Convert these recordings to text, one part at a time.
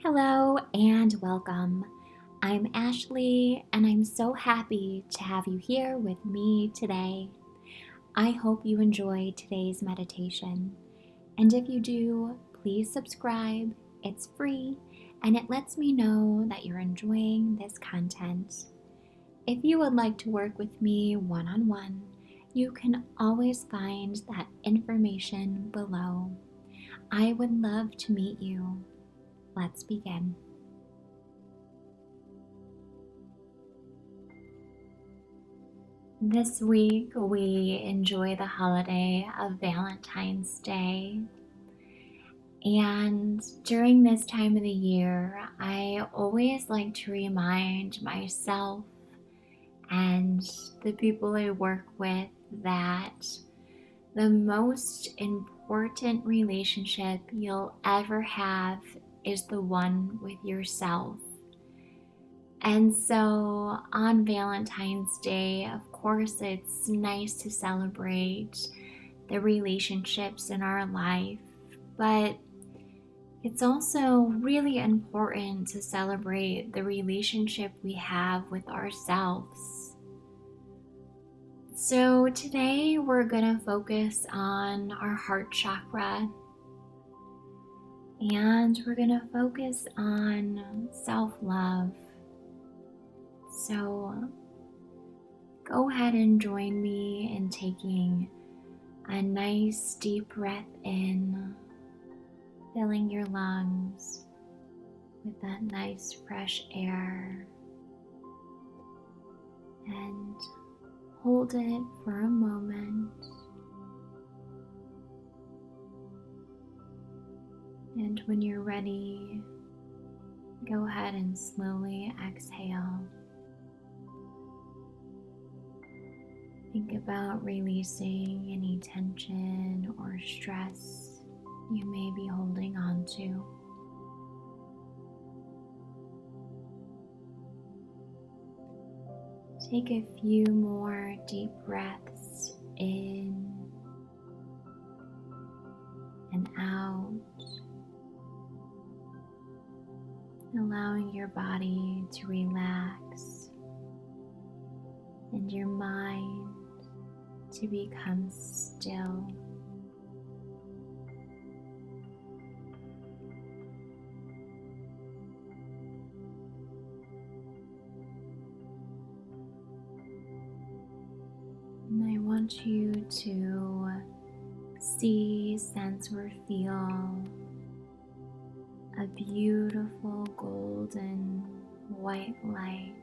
Hello and welcome. I'm Ashley and I'm so happy to have you here with me today. I hope you enjoy today's meditation. And if you do, please subscribe. It's free and it lets me know that you're enjoying this content. If you would like to work with me one-on-one, you can always find that information below. I would love to meet you. Let's begin. This week we enjoy the holiday of Valentine's Day. And during this time of the year, I always like to remind myself and the people I work with that the most important relationship you'll ever have is the one with yourself. And so on Valentine's Day, of course, it's nice to celebrate the relationships in our life, but it's also really important to celebrate the relationship we have with ourselves. So today we're going to focus on our heart chakra, and we're going to focus on self-love. So go ahead and join me in taking a nice deep breath in, filling your lungs with that nice fresh air, and hold it for a moment. And when you're ready, go ahead and slowly exhale. Think about releasing any tension or stress you may be holding on to. Take a few more deep breaths in and out, allowing your body to relax and your mind to become still. And I want you to see, sense, or feel a beautiful golden white light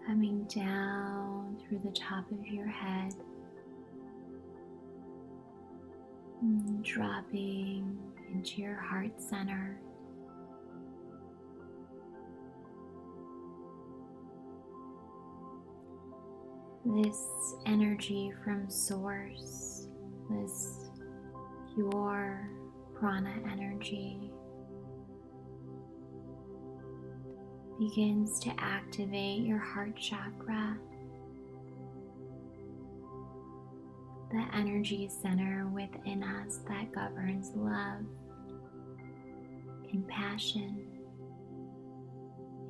coming down through the top of your head and dropping into your heart center. This energy from source, this pure prana energy, begins to activate your heart chakra, the energy center within us that governs love, compassion,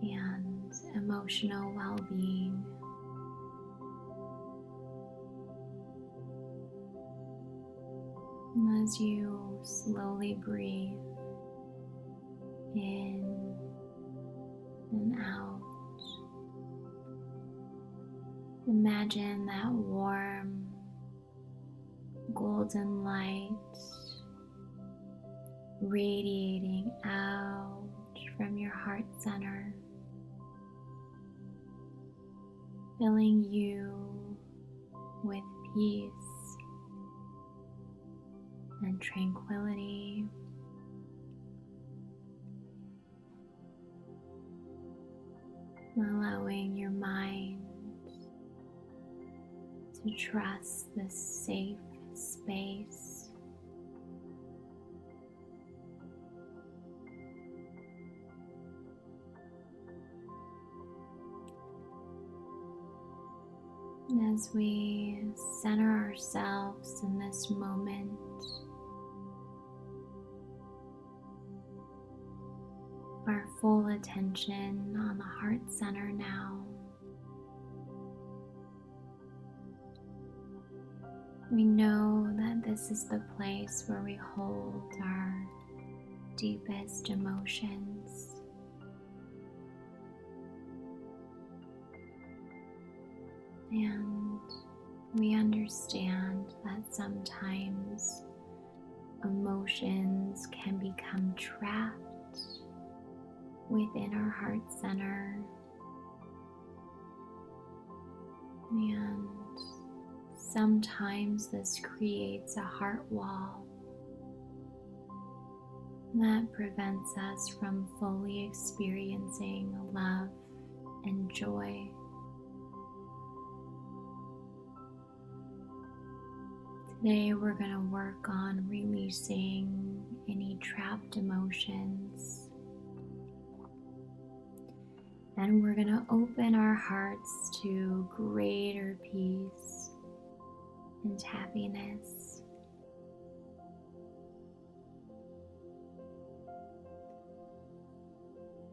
and emotional well-being. And as you slowly breathe in and out, imagine that warm golden light radiating out from your heart center, filling you with peace and tranquility. Allowing your mind to trust this safe space. And as we center ourselves in this moment, attention on the heart center now. We know that this is the place where we hold our deepest emotions. And we understand that sometimes emotions can become trapped within our heart center, and sometimes this creates a heart wall that prevents us from fully experiencing love and joy. Today we're going to work on releasing any trapped emotions, and we're going to open our hearts to greater peace and happiness.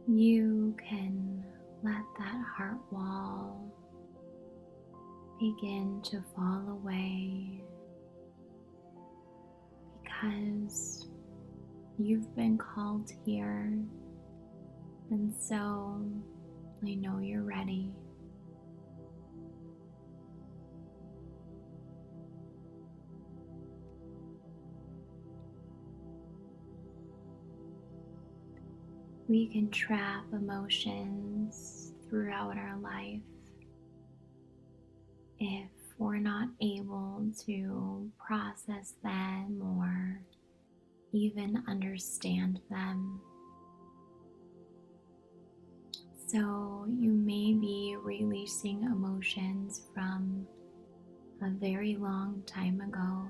You can let that heart wall begin to fall away because you've been called here, and so I know you're ready. We can trap emotions throughout our life if we're not able to process them or even understand them. So you may be releasing emotions from a very long time ago,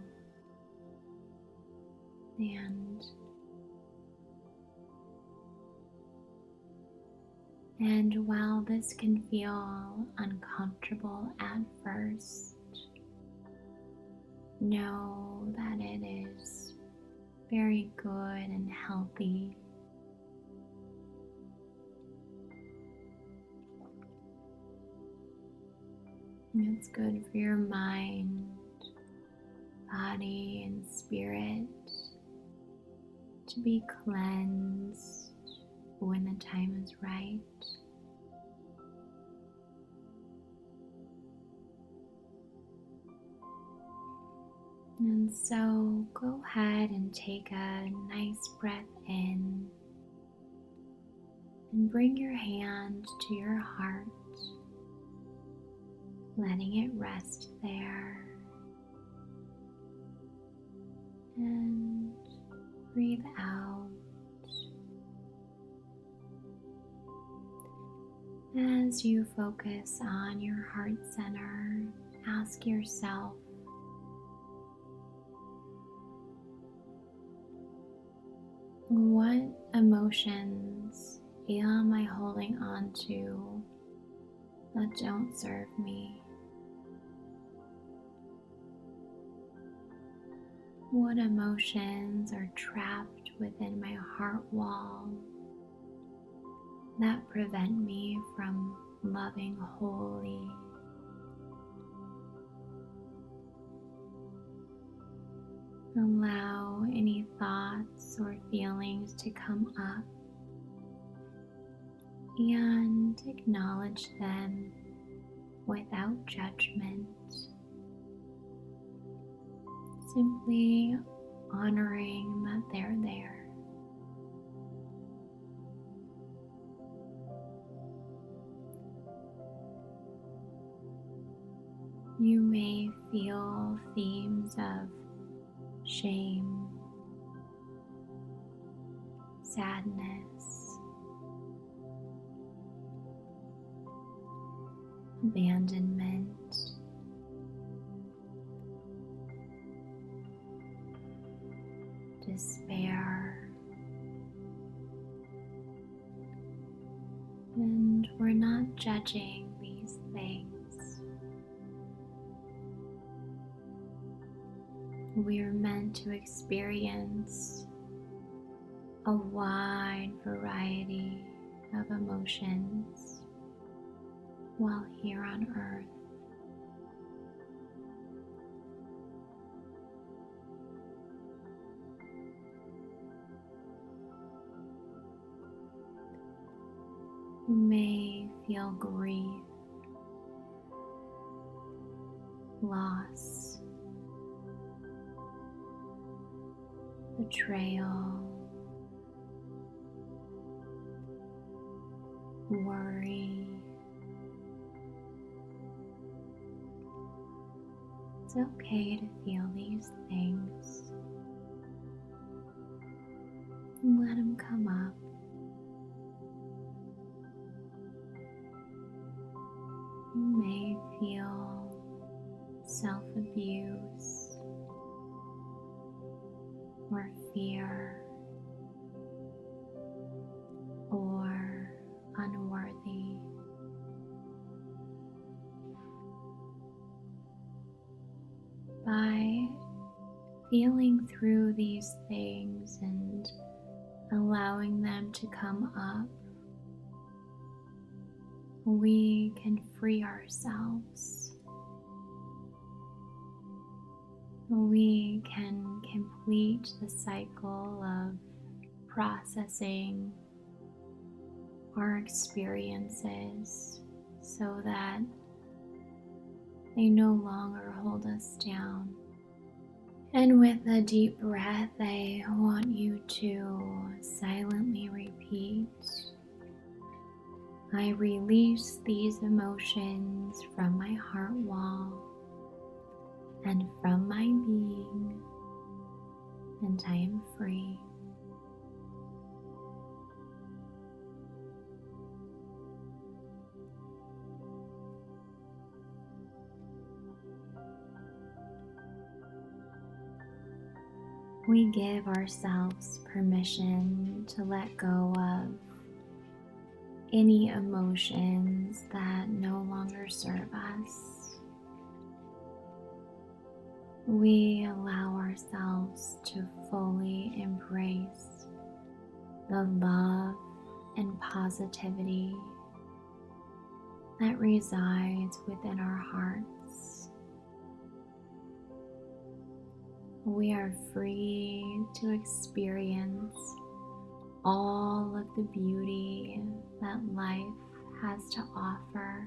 and while this can feel uncomfortable at first, know that it is very good and healthy. It's good for your mind, body, and spirit to be cleansed when the time is right. And so go ahead and take a nice breath in and bring your hand to your heart, letting it rest there. And breathe out. As you focus on your heart center, ask yourself, what emotions am I holding on to that don't serve me? What emotions are trapped within my heart wall that prevent me from loving wholly? Allow any thoughts or feelings to come up and acknowledge them without judgment, simply honoring that they're there. You may feel themes of shame, sadness, abandonment, despair, and we're not judging these things. We are meant to experience a wide variety of emotions while here on earth. You may feel grief, loss, betrayal, worry. It's okay to feel these things and let them come up. You may feel self-abuse or fear or unworthy. By feeling through these things and allowing them to come up, we can free ourselves. We can complete the cycle of processing our experiences so that they no longer hold us down. And with a deep breath, I want you to silently repeat, I release these emotions from my heart wall and from my being, and I am free. We give ourselves permission to let go of any emotions that no longer serve us. We allow ourselves to fully embrace the love and positivity that resides within our hearts. We are free to experience all of the beauty that life has to offer.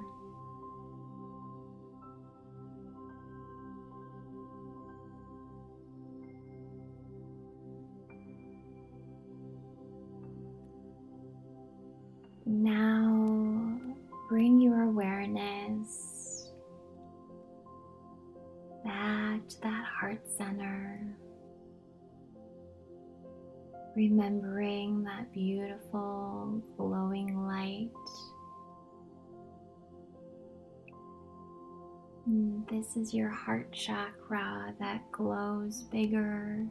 Now bring your awareness back to that heart center, remembering that beautiful glowing light. This is your heart chakra that glows bigger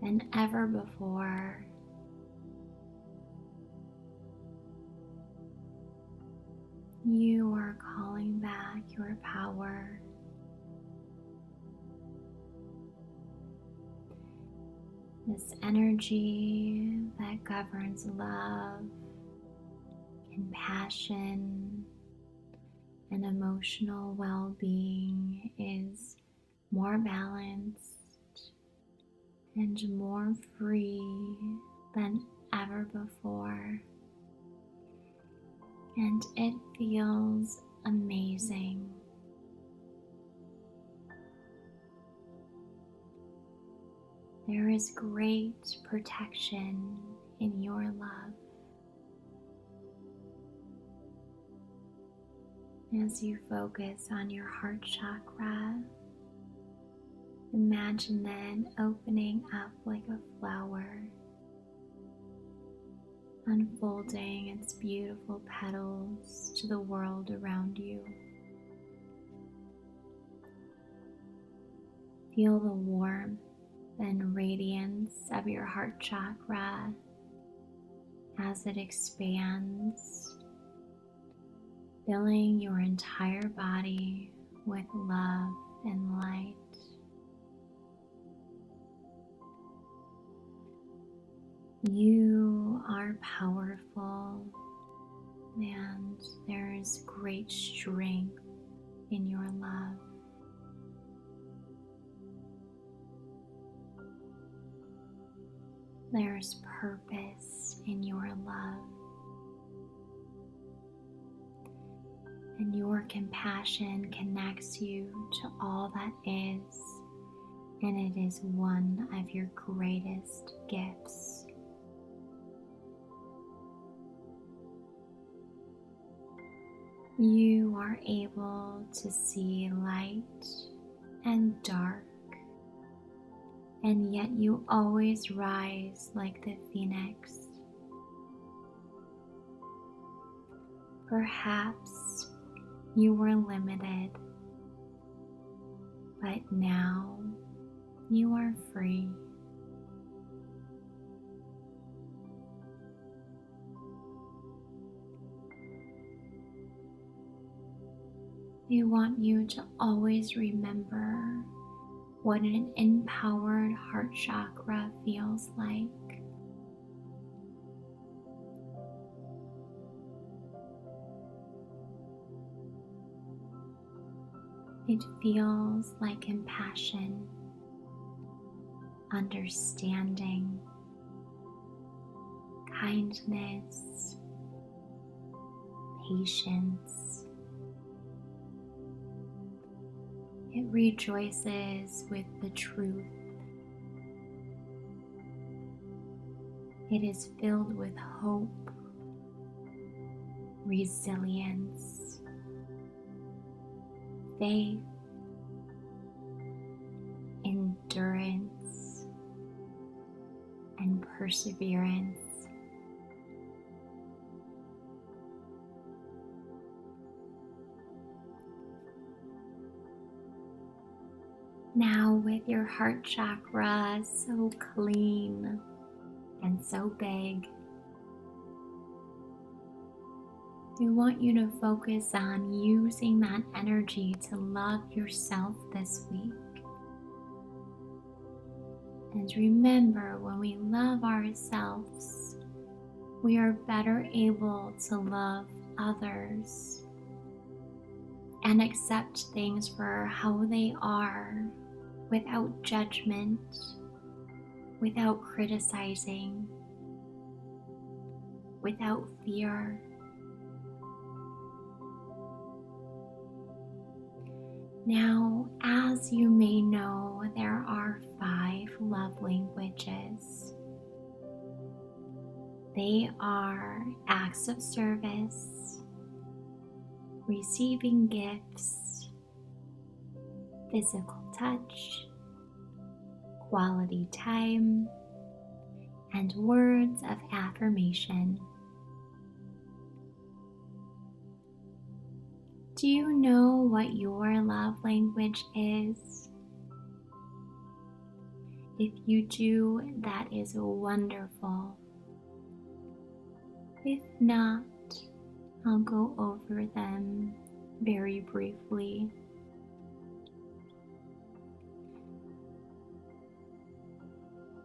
than ever before. You are calling back your power. This energy that governs love, compassion, and emotional well-being is more balanced and more free than ever before. And it feels amazing. There is great protection in your love. As you focus on your heart chakra, imagine then opening up like a flower, unfolding its beautiful petals to the world around you. Feel the warmth and radiance of your heart chakra as it expands, filling your entire body with love and light. You are powerful and there is great strength in your love. There's purpose in your love, and your compassion connects you to all that is, and it is one of your greatest gifts. You are able to see light and dark, and yet you always rise like the phoenix. Perhaps you were limited, but now you are free. I want you to always remember what an empowered heart chakra feels like. It feels like compassion, understanding, kindness, patience. It rejoices with the truth. It is filled with hope, resilience, faith, endurance, and perseverance. Now, with your heart chakra so clean and so big, I want you to focus on using that energy to love yourself this week. And remember, when we love ourselves, we are better able to love others and accept things for how they are without judgment, without criticizing, without fear. Now, as you may know, there are 5 love languages. They are acts of service, receiving gifts, physical touch, quality time, and words of affirmation. Do you know what your love language is? If you do, that is wonderful. If not, I'll go over them very briefly.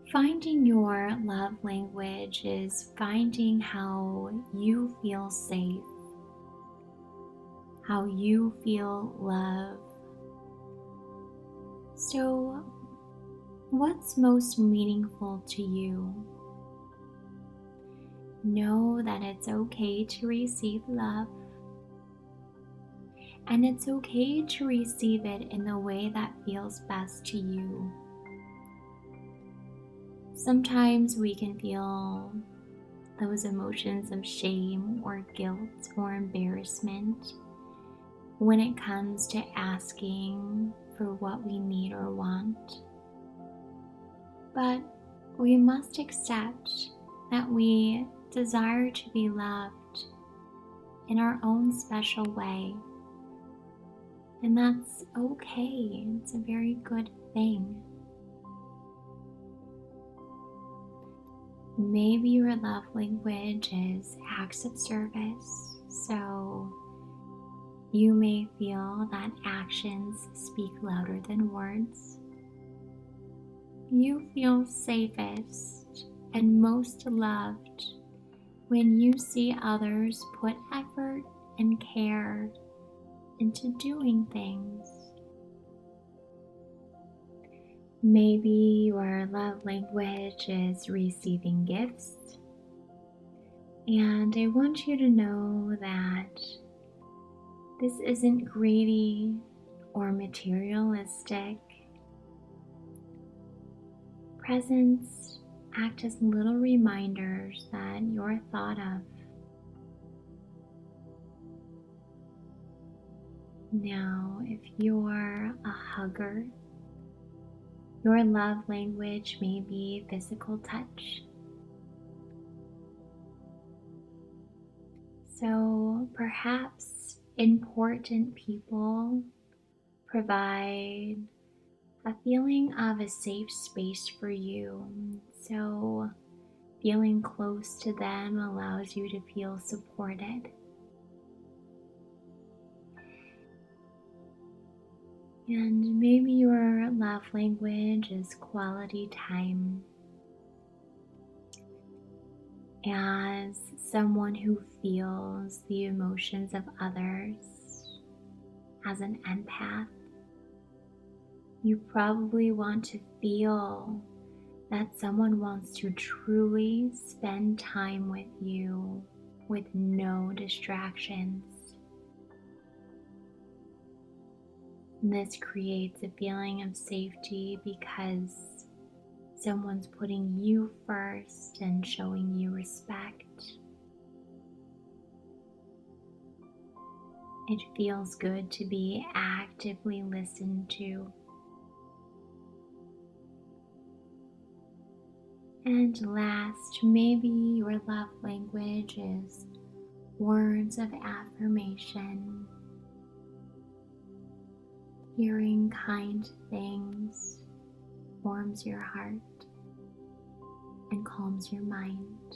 Finding your love language is finding how you feel safe, how you feel love. So, what's most meaningful to you? Know that it's okay to receive love, and it's okay to receive it in the way that feels best to you. Sometimes we can feel those emotions of shame or guilt or embarrassment when it comes to asking for what we need or want. But we must accept that we desire to be loved in our own special way. And that's okay. It's a very good thing. Maybe your love language is acts of service, so you may feel that actions speak louder than words. You feel safest and most loved when you see others put effort and care into doing things. Maybe your love language is receiving gifts, and I want you to know that this isn't greedy or materialistic. Presents act as little reminders that you're thought of. Now, if you're a hugger, your love language may be physical touch. So perhaps important people provide a feeling of a safe space for you. So feeling close to them allows you to feel supported. And maybe your love language is quality time. As someone who feels the emotions of others, as an empath, you probably want to feel that someone wants to truly spend time with you with no distractions. This creates a feeling of safety because someone's putting you first and showing you respect. It feels good to be actively listened to. And last, maybe your love language is words of affirmation. Hearing kind things warms your heart and calms your mind.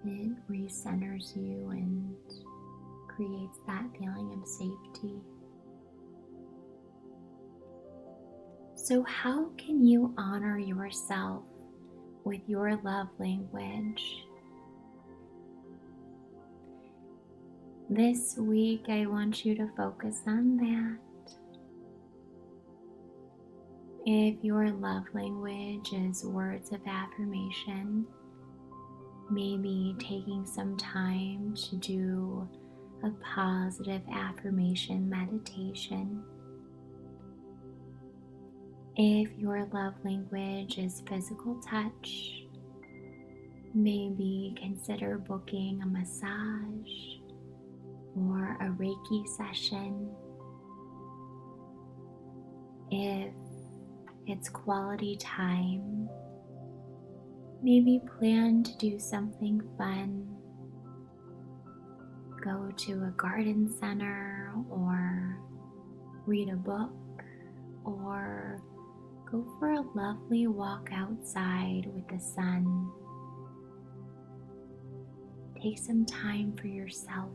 It recenters you and creates that feeling of safety. So how can you honor yourself with your love language? This week, I want you to focus on that. If your love language is words of affirmation, maybe taking some time to do a positive affirmation meditation. If your love language is physical touch, maybe consider booking a massage or a Reiki session. If it's quality time, maybe plan to do something fun. Go to a garden center or read a book or go for a lovely walk outside with the sun. Take some time for yourself.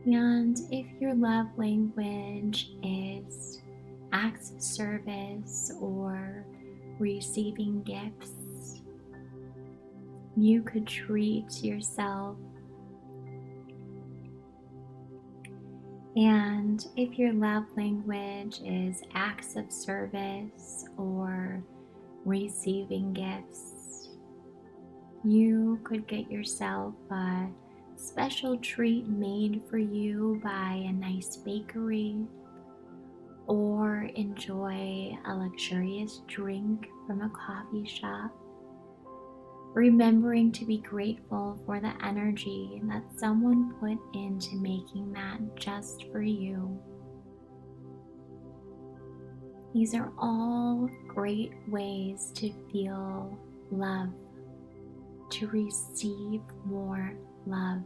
And if your love language is acts of service or receiving gifts, you could treat yourself. And if your love language is acts of service or receiving gifts, you could get yourself a special treat made for you by a nice bakery, or enjoy a luxurious drink from a coffee shop, remembering to be grateful for the energy that someone put into making that just for you. These are all great ways to feel love, to receive more love.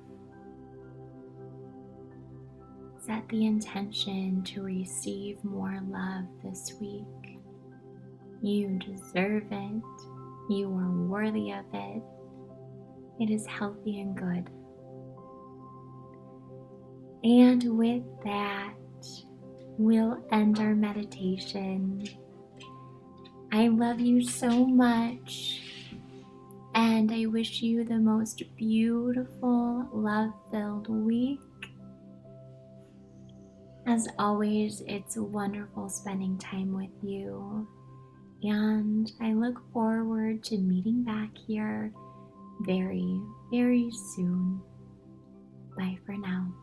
Set the intention to receive more love this week. You deserve it. You are worthy of it. It is healthy and good. And with that, we'll end our meditation. I love you so much. And I wish you the most beautiful, love-filled week. As always, it's wonderful spending time with you. And I look forward to meeting back here very, very soon. Bye for now.